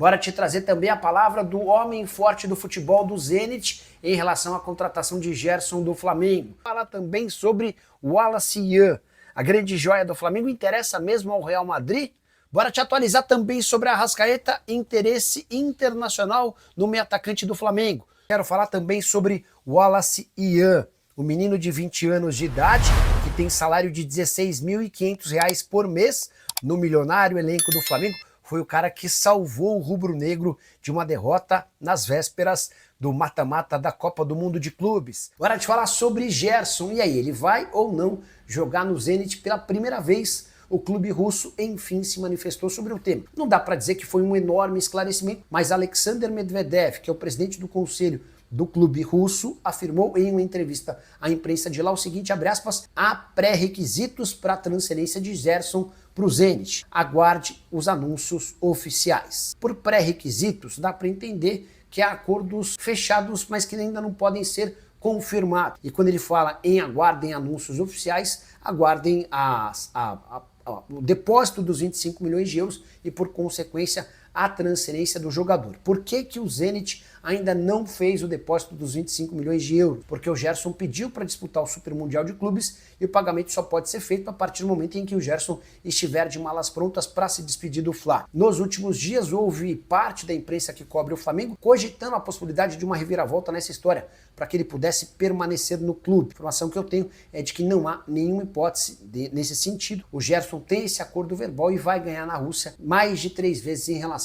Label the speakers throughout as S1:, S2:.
S1: Bora te trazer também a palavra do homem forte do futebol do Zenit em relação à contratação de Gerson do Flamengo. Fala também sobre o Wallace Ian, a grande joia do Flamengo, interessa mesmo ao Real Madrid? Bora te atualizar também sobre a Arrascaeta, interesse internacional no meio atacante do Flamengo. Quero falar também sobre o Wallace Ian, o menino de 20 anos de idade, que tem salário de R$ 16.500 por mês no milionário elenco do Flamengo. Foi o cara que salvou o rubro-negro de uma derrota nas vésperas do mata-mata da Copa do Mundo de Clubes. Bora te falar sobre Gerson. E aí, ele vai ou não jogar no Zenit pela primeira vez? O clube russo, enfim, se manifestou sobre o tema. Não dá para dizer que foi um enorme esclarecimento, mas Alexander Medvedev, que é o presidente do conselho do clube russo, afirmou em uma entrevista à imprensa de lá o seguinte, abre aspas, há pré-requisitos para a transferência de Gerson para o Zenit. Aguarde os anúncios oficiais. Por pré-requisitos, dá para entender que há acordos fechados, mas que ainda não podem ser confirmados. E quando ele fala em aguardem anúncios oficiais, aguardem o depósito dos 25 milhões de euros e, por consequência, a transferência do jogador. Por que que o Zenit ainda não fez o depósito dos 25 milhões de euros? Porque o Gerson pediu para disputar o Super Mundial de Clubes e o pagamento só pode ser feito a partir do momento em que o Gerson estiver de malas prontas para se despedir do Fla. Nos últimos dias houve parte da imprensa que cobre o Flamengo cogitando a possibilidade de uma reviravolta nessa história para que ele pudesse permanecer no clube. A informação que eu tenho é de que não há nenhuma hipótese nesse sentido. O Gerson tem esse acordo verbal e vai ganhar na Rússia mais de 3 vezes em relação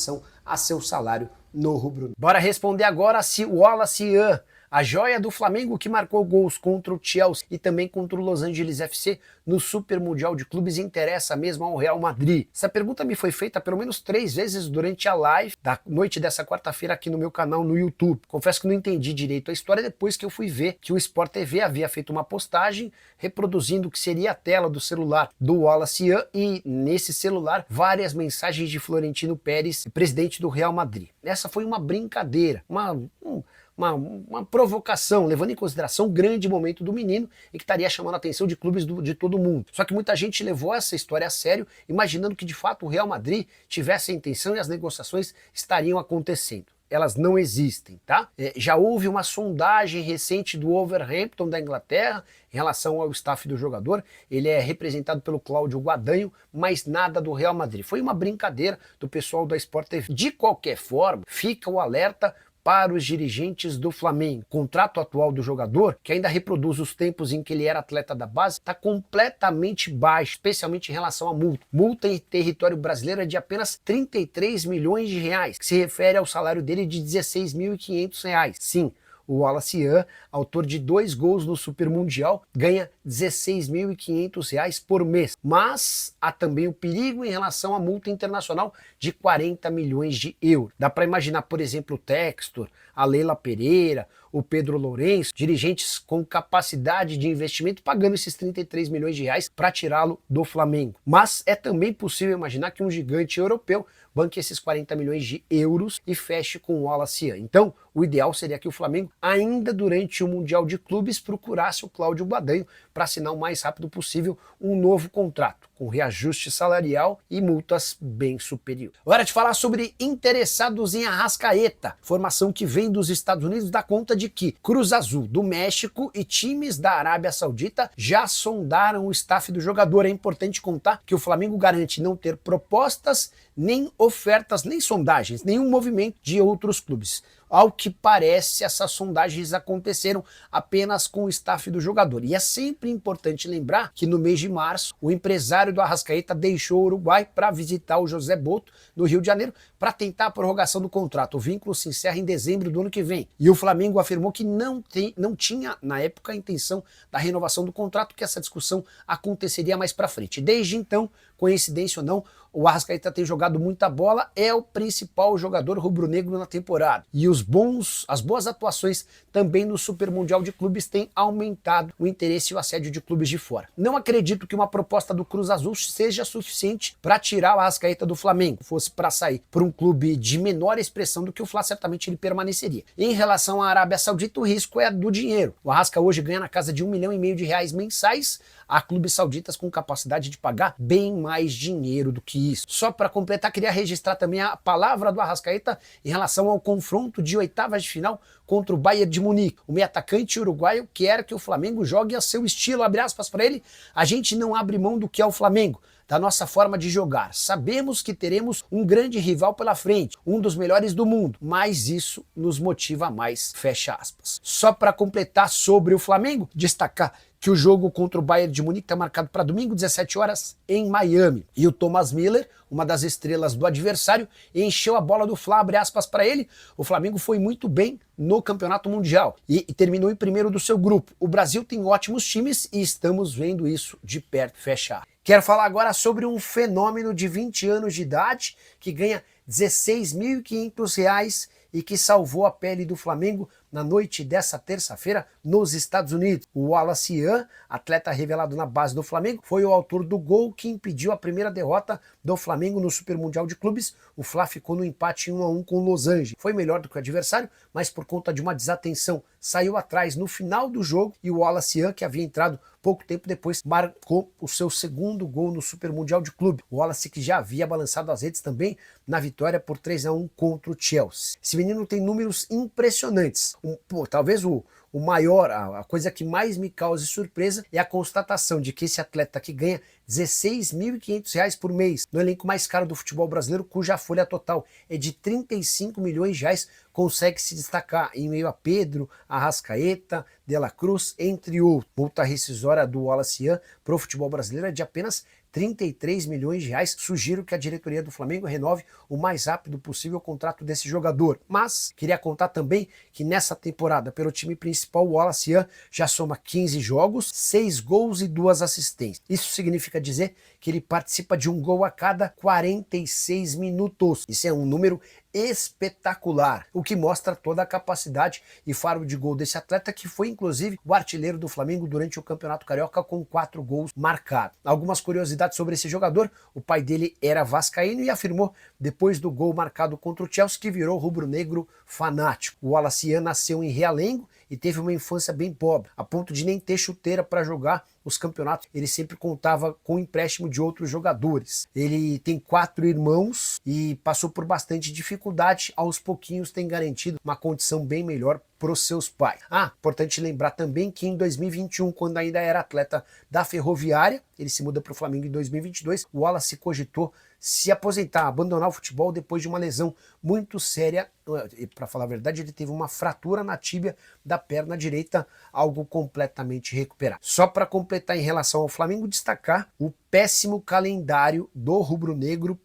S1: a seu salário no rubro. Bora responder agora se o Wallace Ian, a joia do Flamengo que marcou gols contra o Chelsea e também contra o Los Angeles FC no Super Mundial de Clubes, interessa mesmo ao Real Madrid. Essa pergunta me foi feita pelo menos 3 vezes durante a live da noite dessa quarta-feira aqui no meu canal no YouTube. Confesso que não entendi direito a história depois que eu fui ver que o Sport TV havia feito uma postagem reproduzindo o que seria a tela do celular do Wallace Ian e nesse celular várias mensagens de Florentino Pérez, presidente do Real Madrid. Essa foi uma brincadeira, uma provocação, levando em consideração o grande momento do menino e que estaria chamando a atenção de clubes de todo mundo. Só que muita gente levou essa história a sério, imaginando que de fato o Real Madrid tivesse a intenção e as negociações estariam acontecendo. Elas não existem, tá? Já houve uma sondagem recente do Wolverhampton da Inglaterra em relação ao staff do jogador. Ele é representado pelo Cláudio Guadanho, mas nada do Real Madrid. Foi uma brincadeira do pessoal da Sport TV. De qualquer forma, fica o alerta para os dirigentes do Flamengo. O contrato atual do jogador, que ainda reproduz os tempos em que ele era atleta da base, está completamente baixo, especialmente em relação à multa. Multa em território brasileiro é de apenas 33 milhões de reais, que se refere ao salário dele de 16.500 reais. Sim, o Wallace Ian, autor de 2 gols no Super Mundial, ganha 16.500 reais por mês. Mas há também o perigo em relação à multa internacional de 40 milhões de euros. Dá para imaginar, por exemplo, o Textor, a Leila Pereira, o Pedro Lourenço, dirigentes com capacidade de investimento pagando esses 33 milhões de reais para tirá-lo do Flamengo. Mas é também possível imaginar que um gigante europeu banque esses 40 milhões de euros e feche com o Wallace Ian. Então, o ideal seria que o Flamengo, ainda durante o Mundial de Clubes, procurasse o Cláudio Guadanho para assinar o mais rápido possível um novo contrato, com reajuste salarial e multas bem superiores. Agora de falar sobre interessados em Arrascaeta. Informação que vem dos Estados Unidos dá conta de que Cruz Azul do México e times da Arábia Saudita já sondaram o staff do jogador. É importante contar que o Flamengo garante não ter propostas, nem ofertas, nem sondagens, nenhum movimento de outros clubes. Ao que parece, essas sondagens aconteceram apenas com o staff do jogador. E é sempre importante lembrar que no mês de março, o empresário do Arrascaeta deixou o Uruguai para visitar o José Boto no Rio de Janeiro para tentar a prorrogação do contrato. O vínculo se encerra em dezembro do ano que vem. E o Flamengo afirmou que não tinha, na época, a intenção da renovação do contrato, que essa discussão aconteceria mais para frente. Desde então, coincidência ou não, o Arrascaeta tem jogado muita bola, é o principal jogador rubro-negro na temporada. E as boas atuações também no Super Mundial de Clubes têm aumentado o interesse e o assédio de clubes de fora. Não acredito que uma proposta do Cruz Azul seja suficiente para tirar o Arrascaeta do Flamengo. Fosse para sair por um clube de menor expressão do que o Fla, certamente ele permaneceria. Em relação à Arábia Saudita, o risco é do dinheiro. O Arrasca hoje ganha na casa de 1,5 milhão de reais mensais. Há clubes sauditas com capacidade de pagar bem mais dinheiro do que isso. Só para completar, queria registrar também a palavra do Arrascaeta em relação ao confronto de oitavas de final contra o Bayern de Munique. O meio atacante uruguaio quer que o Flamengo jogue a seu estilo, abre aspas para ele, a gente não abre mão do que é o Flamengo, da nossa forma de jogar. Sabemos que teremos um grande rival pela frente, um dos melhores do mundo, mas isso nos motiva mais, fecha aspas. Só para completar sobre o Flamengo, destacar que o jogo contra o Bayern de Munique está marcado para domingo, 17 horas, em Miami. E o Thomas Müller, uma das estrelas do adversário, encheu a bola do Fla, abre aspas para ele. O Flamengo foi muito bem no Campeonato Mundial e terminou em primeiro do seu grupo. O Brasil tem ótimos times e estamos vendo isso de perto, fecha. Quero falar agora sobre um fenômeno de 20 anos de idade que ganha R$16.500 e que salvou a pele do Flamengo na noite dessa terça-feira nos Estados Unidos. O Wallace Ian, atleta revelado na base do Flamengo, foi o autor do gol que impediu a primeira derrota do Flamengo no Super Mundial de Clubes. O Fla ficou no empate 1-1 com Los Angeles. Foi melhor do que o adversário, mas por conta de uma desatenção saiu atrás no final do jogo e o Wallace Ian, que havia entrado pouco tempo depois, marcou o seu segundo gol no Super Mundial de Clube. O Wallace, que já havia balançado as redes também na vitória por 3-1 contra o Chelsea. Esse menino tem números impressionantes. Talvez o maior, a coisa que mais me cause surpresa é a constatação de que esse atleta que ganha R$16.500 por mês no elenco mais caro do futebol brasileiro, cuja folha total é de R$35 milhões, consegue se destacar em meio a Pedro, Arrascaeta, De La Cruz, entre outros. Multa rescisória do Wallace Ian para o futebol brasileiro é de apenas R$33 milhões. Sugiro que a diretoria do Flamengo renove o mais rápido possível o contrato desse jogador. Mas queria contar também que nessa temporada, pelo time principal, o Wallace Ian já soma 15 jogos, 6 gols e 2 assistências. Isso significa dizer que ele participa de um gol a cada 46 minutos. Isso é um número espetacular, o que mostra toda a capacidade e faro de gol desse atleta, que foi inclusive o artilheiro do Flamengo durante o Campeonato Carioca com 4 gols marcados. Algumas curiosidades sobre esse jogador: o pai dele era vascaíno e afirmou depois do gol marcado contra o Chelsea que virou rubro-negro fanático. O Wallace Ian nasceu em Realengo e teve uma infância bem pobre, a ponto de nem ter chuteira para jogar os campeonatos. Ele sempre contava com o empréstimo de outros jogadores. Ele tem 4 irmãos e passou por bastante dificuldade. Aos pouquinhos tem garantido uma condição bem melhor para os seus pais. Importante lembrar também que em 2021, quando ainda era atleta da Ferroviária, ele se muda para o Flamengo em 2022, o Wallace cogitou se aposentar, abandonar o futebol depois de uma lesão muito séria. Para falar a verdade, ele teve uma fratura na tíbia da perna direita, algo completamente recuperado. Só para completar em relação ao Flamengo, destacar o péssimo calendário do rubro-negro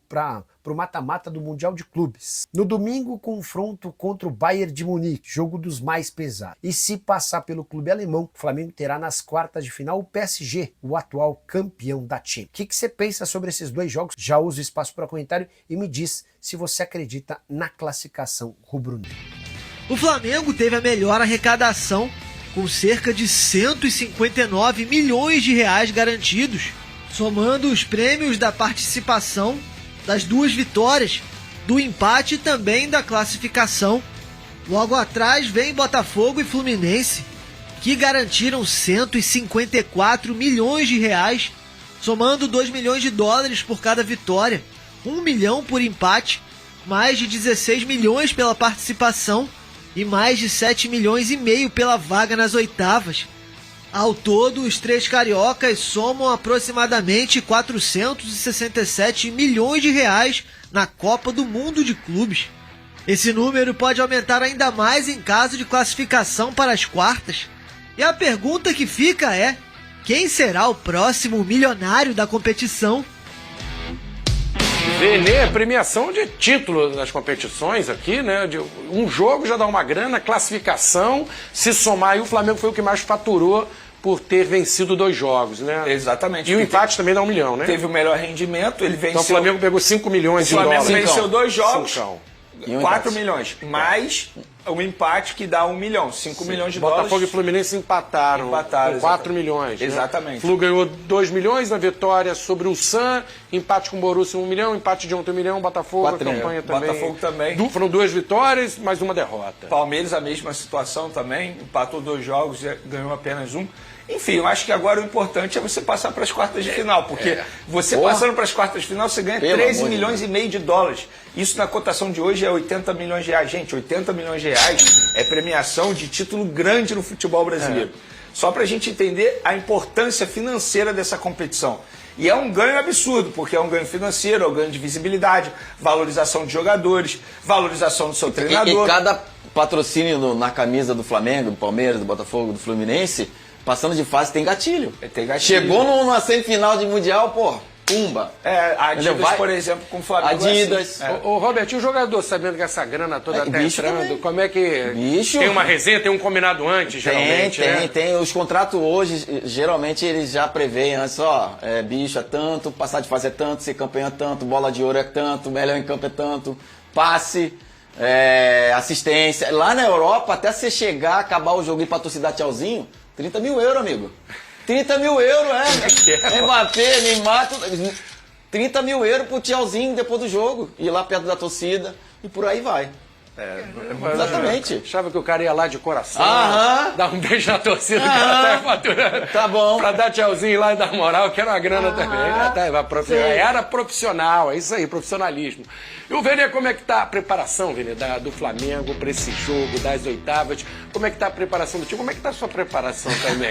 S1: para o mata-mata do Mundial de Clubes. No domingo, confronto contra o Bayern de Munique, jogo dos mais pesados. E se passar pelo clube alemão, o Flamengo terá nas quartas de final o PSG, o atual campeão da Champions. O que você pensa sobre esses dois jogos? Já usa o espaço para comentário e me diz se você acredita na classificação rubro-negra.
S2: O Flamengo teve a melhor arrecadação, com cerca de R$159 milhões garantidos, somando os prêmios da participação, das 2 vitórias, do empate e também da classificação. Logo atrás vem Botafogo e Fluminense, que garantiram R$154 milhões, somando $2 milhões por cada vitória, $1 milhão por empate, mais de 16 milhões pela participação e mais de 7,5 milhões pela vaga nas oitavas. Ao todo, os 3 cariocas somam aproximadamente R$467 milhões na Copa do Mundo de Clubes. Esse número pode aumentar ainda mais em caso de classificação para as quartas. E a pergunta que fica é: quem será o próximo milionário da competição?
S3: Vê premiação de título nas competições aqui, né? De um jogo já dá uma grana, classificação, se somar, e o Flamengo foi o que mais faturou por ter vencido 2 jogos, né?
S4: Exatamente.
S3: E o empate também dá $1 milhão, né?
S4: Teve o melhor rendimento, ele venceu...
S3: Então o Flamengo pegou 5 milhões de dólares.
S4: O Flamengo venceu 2 jogos, 4
S3: empate.
S4: milhões, mais o empate que dá $1 milhão, 5 milhões de dólares.
S3: Botafogo e Fluminense empataram com 4 milhões.
S4: Exatamente.
S3: Né? Flu ganhou 2 milhões na vitória sobre o Sam, empate com o Borussia 1 milhão, empate de ontem 1 milhão, Botafogo, a campanha também.
S4: Botafogo também.
S3: Foram 2 vitórias, mais uma derrota.
S4: Palmeiras, a mesma situação também, empatou 2 jogos e ganhou apenas 1. Enfim, eu acho que agora o importante é você passar para as quartas de final, porque você passando para as quartas de final, você ganha 13 milhões e meio de dólares. Isso na cotação de hoje é 80 milhões de reais. Gente, 80 milhões de reais é premiação de título grande no futebol brasileiro. Só para a gente entender a importância financeira dessa competição. E é um ganho absurdo, porque é um ganho financeiro, é um ganho de visibilidade, valorização de jogadores, valorização do seu treinador.
S5: E cada patrocínio na camisa do Flamengo, do Palmeiras, do Botafogo, do Fluminense, passando de fase tem gatilho.
S4: Tem gatilho.
S5: Chegou numa semifinal de Mundial, pô, pumba.
S4: A Adidas, por exemplo, com o Flamengo.
S5: Adidas.
S4: É assim.
S3: Ô, Robert, e o jogador sabendo que essa grana toda tá entrando,
S5: também.
S3: como é que...
S5: Bicho.
S3: Tem uma resenha, tem um combinado antes, geralmente, né?
S5: Tem. Os contratos hoje, geralmente, eles já preveem antes, bicho é tanto, passar de fase é tanto, ser campeão é tanto, bola de ouro é tanto, melhor em campo é tanto, passe, assistência. Lá na Europa, até você chegar, acabar o jogo e ir pra torcida tchauzinho, 30 mil euros, amigo. 30 mil euros, Mbappé, Neymar, 30 mil euros pro tchauzinho depois do jogo. Ir lá perto da torcida e por aí vai. Exatamente.
S3: Achava que o cara ia lá de coração, dar um beijo na torcida, que ela tá faturando.
S5: Tá bom.
S3: Pra dar tchauzinho lá e dar moral, que era uma grana também. Era profissional, é isso aí, profissionalismo. E o Vene, como é que tá a preparação, Vene, do Flamengo pra esse jogo, das oitavas? Como é que tá a preparação do time? Como é que tá a sua preparação também?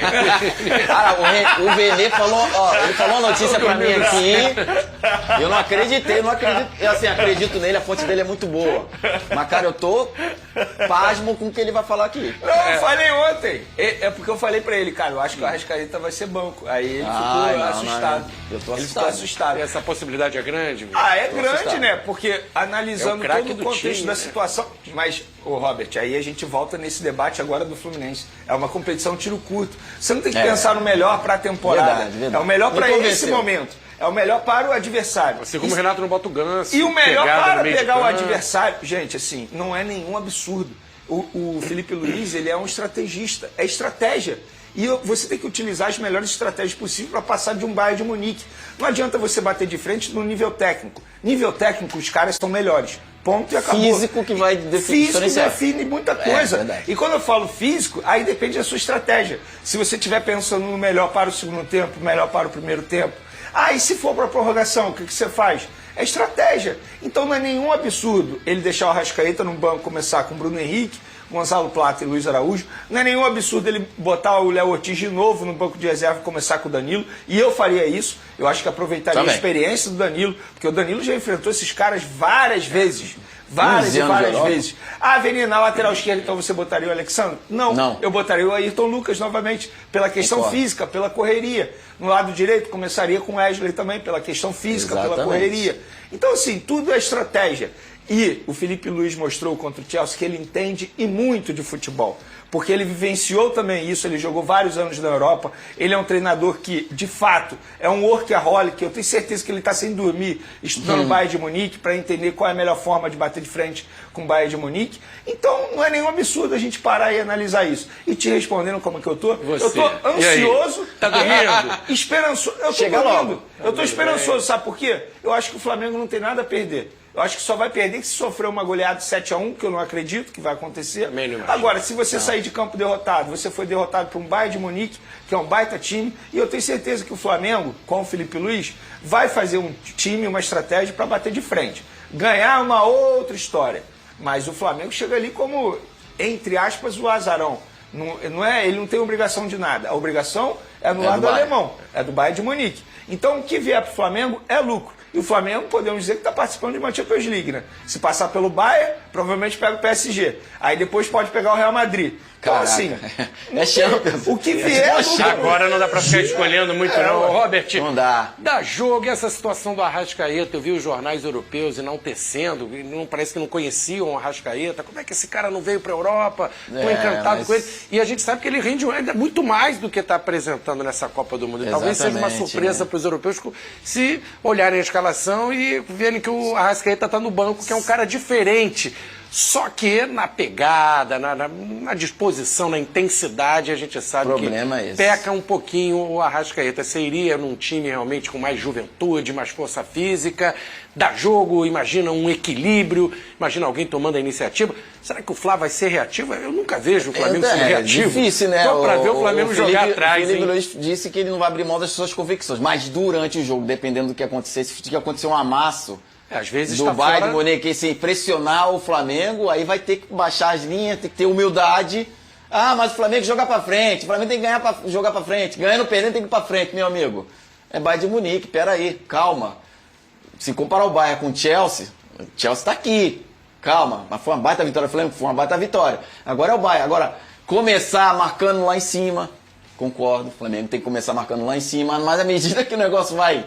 S5: Cara, o Vene falou, ele falou uma notícia pra mim aqui. Eu não acreditei, Eu assim, acredito nele, a fonte dele é muito boa. Mas, cara, eu tô pasmo com o que ele vai falar aqui.
S4: Não, eu falei ontem. É porque eu falei pra ele, cara, eu acho que o Arrascaeta vai ser banco. Aí ele ficou assustado.
S5: Eu tô assustado.
S4: Ele ficou assustado.
S3: E essa possibilidade é grande?
S4: É grande, né? Porque analisando todo o contexto
S3: time,
S4: da situação. Mas, Robert, aí a gente volta nesse debate agora do Fluminense. É uma competição tiro curto. Você não tem que pensar no melhor pra temporada.
S5: Verdade.
S4: É o melhor pra esse momento. É o melhor para o adversário.
S3: Assim como o Renato não bota o ganso.
S4: E o melhor para pegar o adversário. Gente, assim, não é nenhum absurdo. O Felipe Luiz, ele é um estrategista. É estratégia. E você tem que utilizar as melhores estratégias possíveis para passar de um Bayern de Munique. Não adianta você bater de frente no nível técnico. Nível técnico, os caras são melhores. Ponto e acabou.
S5: Físico que vai definir.
S4: Físico define muita coisa. E quando eu falo físico, aí depende da sua estratégia. Se você estiver pensando no melhor para o segundo tempo, melhor para o primeiro tempo. E se for para a prorrogação, o que você faz? É estratégia. Então não é nenhum absurdo ele deixar o Arrascaeta no banco, começar com Bruno Henrique, Gonzalo Plata e Luiz Araújo. Não é nenhum absurdo ele botar o Léo Ortiz de novo no banco de reserva e começar com o Danilo. E eu faria isso. Eu acho que aproveitaria a experiência do Danilo, porque o Danilo já enfrentou esses caras várias vezes. Várias vezes. Veni na lateral esquerda, então você botaria o Alexandre? Não. Eu botaria o Ayrton Lucas novamente, pela questão física, pela correria. No lado direito, começaria com o Wesley também, pela questão física, pela correria. Então, assim, tudo é estratégia. E o Felipe Luiz mostrou contra o Chelsea que ele entende e muito de futebol. Porque ele vivenciou também isso, ele jogou vários anos na Europa. Ele é um treinador que, de fato, é um workaholic. Eu tenho certeza que ele está sem dormir, estudando o Bayern de Munique para entender qual é a melhor forma de bater de frente com o Bayern de Munique. Então, não é nenhum absurdo a gente parar e analisar isso. E te respondendo como é que eu tô? Eu tô ansioso.
S3: Tá dormindo?
S4: Esperançoso. Eu tô dormindo. Eu tô esperançoso, sabe por quê? Eu acho que o Flamengo não tem nada a perder. Eu acho que só vai perder que se sofrer uma goleada de 7-1, que eu não acredito que vai acontecer. Agora, se você sair de campo derrotado, você foi derrotado por um Bayern de Munique, que é um baita time, e eu tenho certeza que o Flamengo, com o Felipe Luiz, vai fazer um time, uma estratégia para bater de frente. Ganhar uma outra história. Mas o Flamengo chega ali como, entre aspas, o azarão. Ele não tem obrigação de nada. A obrigação é no lado do alemão, é do Bayern de Munique. Então, o que vier para o Flamengo é lucro. E o Flamengo, podemos dizer que está participando de uma Champions League, né? Se passar pelo Bayern, provavelmente pega o PSG. Aí depois pode pegar o Real Madrid. Então, assim...
S5: É Champions.
S4: O que vier...
S3: Agora não dá pra ficar escolhendo muito não. Robert,
S5: não dá.
S3: Dá jogo. E essa situação do Arrascaeta, eu vi os jornais europeus enaltecendo, parece que não conheciam o Arrascaeta. Como é que esse cara não veio pra Europa? Tô encantado com ele. E a gente sabe que ele rende ainda muito mais do que está apresentando nessa Copa do Mundo. E talvez seja uma surpresa para os europeus se olharem a escalação e verem que o Arrascaeta está no banco, que é um cara diferente. Só que na pegada, na disposição, na intensidade, a gente sabe
S5: Problema
S3: que
S5: é esse.
S3: peca um pouquinho o Arrascaeta. Você iria num time realmente com mais juventude, mais força física, dá jogo, imagina um equilíbrio, imagina alguém tomando a iniciativa. Será que o Flá vai ser reativo? Eu nunca vejo o Flamengo sendo reativo.
S5: É difícil, né?
S3: Só pra ver o Flamengo jogar atrás,
S5: O Felipe
S3: hein?
S5: Luiz disse que ele não vai abrir mão das suas convicções, mas durante o jogo, dependendo do que acontecer, se acontecer um amasso
S3: Às vezes
S5: do
S3: tá
S5: Bayern
S3: fora...
S5: de Munique, se pressionar o Flamengo, aí vai ter que baixar as linhas, tem que ter humildade. Ah, mas o Flamengo joga pra frente, o Flamengo tem que ganhar pra jogar pra frente. Ganhando, perdendo, tem que ir pra frente, meu amigo. É Bayern de Munique, peraí, calma. Se comparar o Bayern com o Chelsea tá aqui. Calma, mas foi uma baita vitória do Flamengo, foi uma baita vitória. Agora é o Bayern. Agora, começar marcando lá em cima, concordo, o Flamengo tem que começar marcando lá em cima, mas à medida que o negócio vai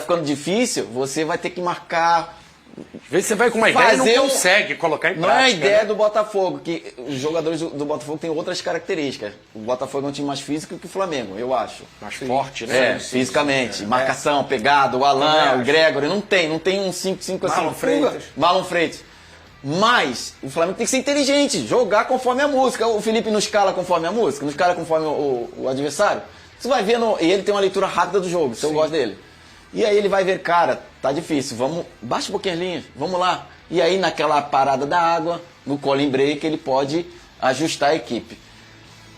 S5: ficando difícil, você vai ter que marcar.
S3: Às vezes você vai com uma ideia e não consegue colocar em
S5: prática. Não é a ideia do Botafogo, que os jogadores do Botafogo têm outras características. O Botafogo é um time mais físico que o Flamengo, eu acho.
S3: Mais forte, né?
S5: Fisicamente. Marcação, pegada, o Alan, o Gregory, não tem um 5-5 assim. Marlon Freitas. Mas o Flamengo tem que ser inteligente, jogar conforme a música. O Felipe não escala conforme a música, não escala conforme o adversário. Você vai ver, e ele tem uma leitura rápida do jogo, se eu gosto dele. E aí ele vai ver, cara, tá difícil, baixa um pouquinho as linhas, vamos lá. E aí naquela parada da água, no calling break, ele pode ajustar a equipe.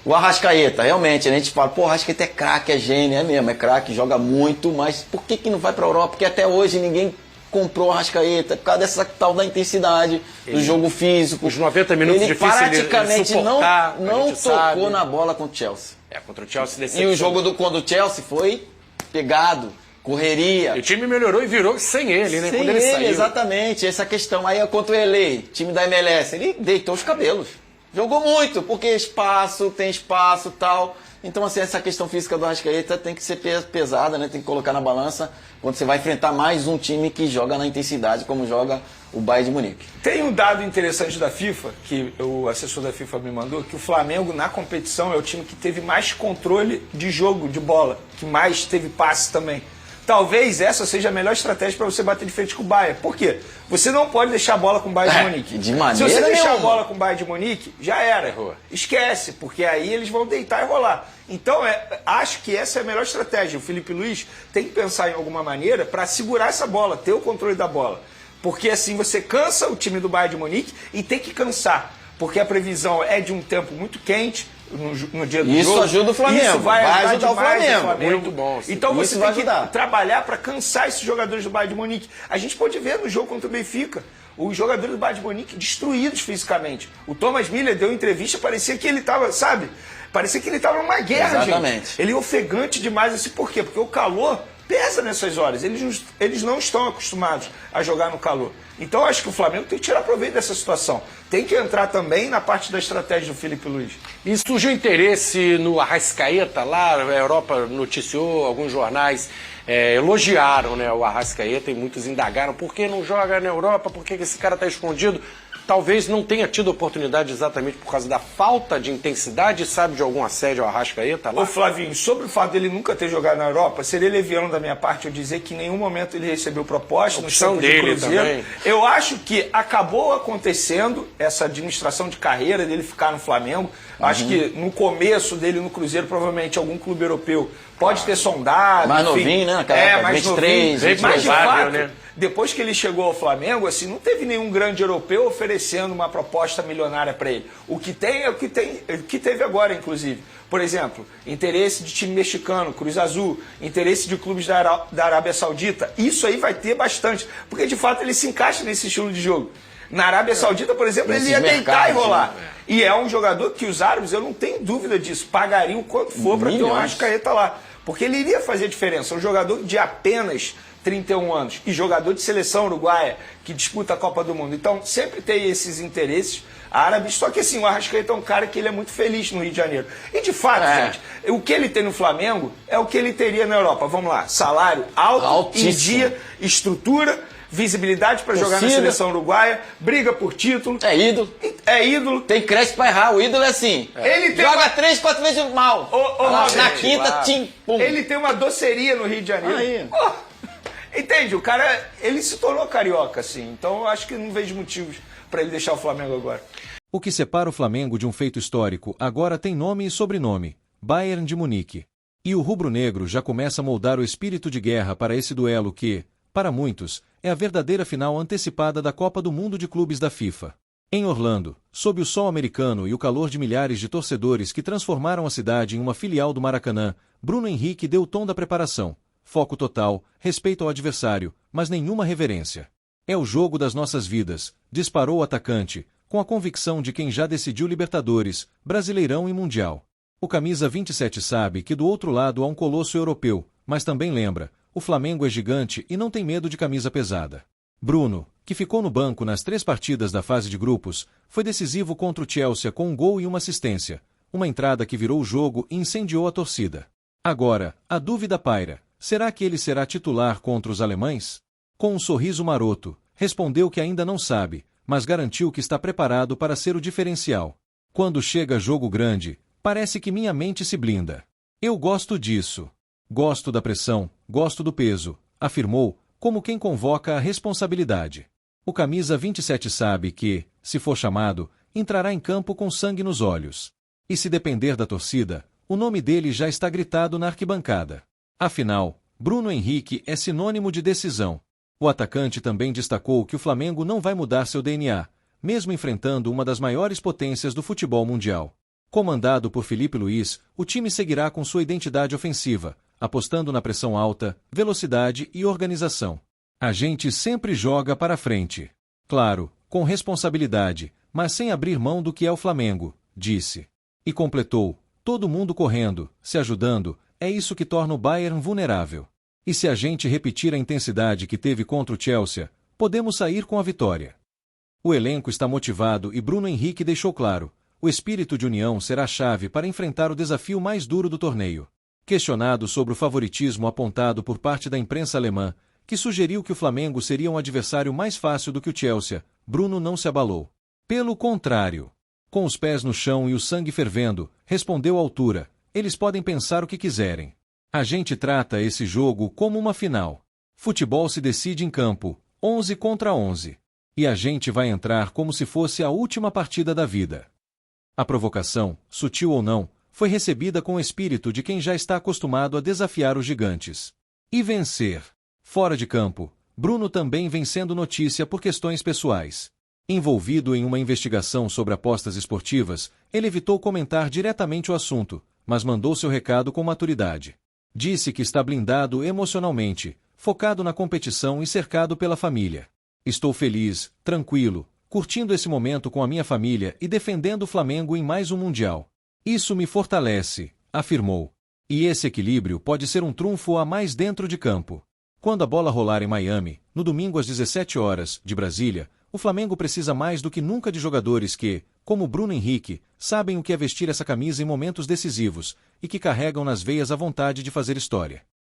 S5: O Arrascaeta, realmente, a gente fala, pô, o Arrascaeta é craque, é gênio, é mesmo, é craque, joga muito, mas por que não vai pra Europa? Porque até hoje ninguém comprou o Arrascaeta, por causa dessa tal da intensidade, do jogo físico.
S3: Os 90 minutos
S5: ele
S3: difíceis
S5: praticamente
S3: ele
S5: não tocou na bola com o Chelsea.
S3: Contra o Chelsea
S5: decepcionou. E o jogo quando o Chelsea foi pegado, correria.
S3: E o time melhorou e virou sem ele, né?
S5: Sem
S3: quando ele saiu.
S5: Exatamente, essa questão. Aí contra o LA, time da MLS, ele deitou os cabelos. Jogou muito, porque tem espaço e tal. Então, assim, essa questão física do Arrascaeta tem que ser pesada, né? Tem que colocar na balança quando você vai enfrentar mais um time que joga na intensidade, como joga o Bayern de Munique.
S4: Tem um dado interessante da FIFA, que o assessor da FIFA me mandou, que o Flamengo, na competição, é o time que teve mais controle de jogo, de bola, que mais teve passe também. Talvez essa seja a melhor estratégia para você bater de frente com o Bayern. Por quê? Você não pode deixar a bola com o Bayern de Munique.
S5: De maneira
S4: Se você deixar
S5: nenhuma.
S4: a bola com o Bayern de Munique, já era. Esquece, porque aí eles vão deitar e rolar. Então, acho que essa é a melhor estratégia. O Felipe Luiz tem que pensar em alguma maneira para segurar essa bola, ter o controle da bola. Porque assim você cansa o time do Bayern de Munique e tem que cansar. Porque a previsão é de um tempo muito quente, no dia do jogo.
S5: Isso ajuda o Flamengo.
S4: Isso vai
S5: ajudar o Flamengo.
S3: Muito bom. Sim.
S4: Então você tem que trabalhar para cansar esses jogadores do Bayern de Munique. A gente pode ver no jogo contra o Benfica, os jogadores do Bayern de Munique destruídos fisicamente. O Thomas Müller deu entrevista, parecia que ele estava, sabe? Parecia que ele estava numa guerra,
S5: Exatamente.
S4: gente. Ele é ofegante demais, assim, por quê? Porque o calor pesa nessas horas. Eles não estão acostumados a jogar no calor. Então eu acho que o Flamengo tem que tirar proveito dessa situação. Tem que entrar também na parte da estratégia do Felipe Luiz.
S3: E surgiu interesse no Arrascaeta lá, a Europa noticiou, alguns jornais elogiaram, né, o Arrascaeta e muitos indagaram por que não joga na Europa, por que esse cara está escondido. Talvez não tenha tido oportunidade exatamente por causa da falta de intensidade, sabe de algum assédio ao Arrascaeta lá?
S4: Ô Flavinho, sobre o fato dele nunca ter jogado na Europa, seria leviano da minha parte eu dizer que em nenhum momento ele recebeu proposta no
S3: opção
S4: campo
S3: dele
S4: de Cruzeiro.
S3: também.
S4: Eu acho que acabou acontecendo essa administração de carreira dele ficar no Flamengo. Acho que no começo dele no Cruzeiro, provavelmente algum clube europeu pode ter sondado.
S5: Mais
S4: enfim,
S5: novinho, né? Naquela época,
S4: mais
S5: 23,
S4: novinho. Mas de
S3: provável,
S4: fato,
S3: né?
S4: depois que ele chegou ao Flamengo, assim, não teve nenhum grande europeu oferecendo uma proposta milionária para ele. O que tem é o que teve agora, inclusive. Por exemplo, interesse de time mexicano, Cruz Azul, interesse de clubes da Arábia Saudita. Isso aí vai ter bastante, porque de fato ele se encaixa nesse estilo de jogo. Na Arábia Saudita, por exemplo, ele ia deitar e rolar. E é um jogador que os árabes, eu não tenho dúvida disso, pagariam quanto for para ter um Arrascaeta lá. Porque ele iria fazer diferença. Um jogador de apenas 31 anos e jogador de seleção uruguaia que disputa a Copa do Mundo. Então, sempre tem esses interesses árabes. Só que assim, o Arrascaeta é um cara que ele é muito feliz no Rio de Janeiro. E de fato, gente, o que ele tem no Flamengo é o que ele teria na Europa. Vamos lá, salário alto, em dia, estrutura, visibilidade para jogar na seleção uruguaia, briga por título.
S5: É ídolo.
S4: É ídolo.
S5: Tem crédito pra errar. O ídolo é assim.
S4: Ele tem
S5: joga 3, 4 vezes mal. Na quinta,
S4: pum. Ele tem uma doceria no Rio de Janeiro. Entende? O cara, ele se tornou carioca, assim. Então eu acho que não vejo motivos para ele deixar o Flamengo agora.
S6: O que separa o Flamengo de um feito histórico agora tem nome e sobrenome: Bayern de Munique. E o rubro-negro já começa a moldar o espírito de guerra para esse duelo que, para muitos, é a verdadeira final antecipada da Copa do Mundo de Clubes da FIFA. Em Orlando, sob o sol americano e o calor de milhares de torcedores que transformaram a cidade em uma filial do Maracanã, Bruno Henrique deu o tom da preparação. Foco total, respeito ao adversário, mas nenhuma reverência. É o jogo das nossas vidas, disparou o atacante, com a convicção de quem já decidiu Libertadores, Brasileirão e Mundial. O camisa 27 sabe que do outro lado há um colosso europeu, mas também lembra, o Flamengo é gigante e não tem medo de camisa pesada. Bruno, que ficou no banco nas 3 partidas da fase de grupos, foi decisivo contra o Chelsea com um gol e uma assistência, uma entrada que virou o jogo e incendiou a torcida. Agora, a dúvida paira, será que ele será titular contra os alemães? Com um sorriso maroto, respondeu que ainda não sabe, mas garantiu que está preparado para ser o diferencial. Quando chega jogo grande, parece que minha mente se blinda. Eu gosto disso. Gosto da pressão, gosto do peso, afirmou, como quem convoca a responsabilidade. O camisa 27 sabe que, se for chamado, entrará em campo com sangue nos olhos. E se depender da torcida, o nome dele já está gritado na arquibancada. Afinal, Bruno Henrique é sinônimo de decisão. O atacante também destacou que o Flamengo não vai mudar seu DNA, mesmo enfrentando uma das maiores potências do futebol mundial. Comandado por Felipe Luiz, o time seguirá com sua identidade ofensiva, apostando na pressão alta, velocidade e organização. A gente sempre joga para frente. Claro, com responsabilidade, mas sem abrir mão do que é o Flamengo, disse. E completou, todo mundo correndo, se ajudando, é isso que torna o Bayern vulnerável. E se a gente repetir a intensidade que teve contra o Chelsea, podemos sair com a vitória. O elenco está motivado e Bruno Henrique deixou claro, o espírito de união será a chave para enfrentar o desafio mais duro do torneio. Questionado sobre o favoritismo apontado por parte da imprensa alemã, que sugeriu que o Flamengo seria um adversário mais fácil do que o Chelsea, Bruno não se abalou. Pelo contrário. Com os pés no chão e o sangue fervendo, respondeu à altura, eles podem pensar o que quiserem. A gente trata esse jogo como uma final. Futebol se decide em campo, 11 contra 11. E a gente vai entrar como se fosse a última partida da vida. A provocação, sutil ou não, foi recebida com o espírito de quem já está acostumado a desafiar os gigantes. E vencer. Fora de campo, Bruno também vem sendo notícia por questões pessoais. Envolvido em uma investigação sobre apostas esportivas, ele evitou comentar diretamente o assunto, mas mandou seu recado com maturidade. Disse que está blindado emocionalmente, focado na competição e cercado pela família. Estou feliz, tranquilo, curtindo esse momento com a minha família e defendendo o Flamengo em mais um Mundial. Isso me fortalece, afirmou. E esse equilíbrio pode ser um trunfo a mais dentro de campo. Quando a bola rolar em Miami, no domingo às 17 horas, de Brasília, o Flamengo precisa mais do que nunca de jogadores que, como Bruno Henrique, sabem o que é vestir essa camisa em momentos decisivos e que carregam nas veias a vontade de fazer história.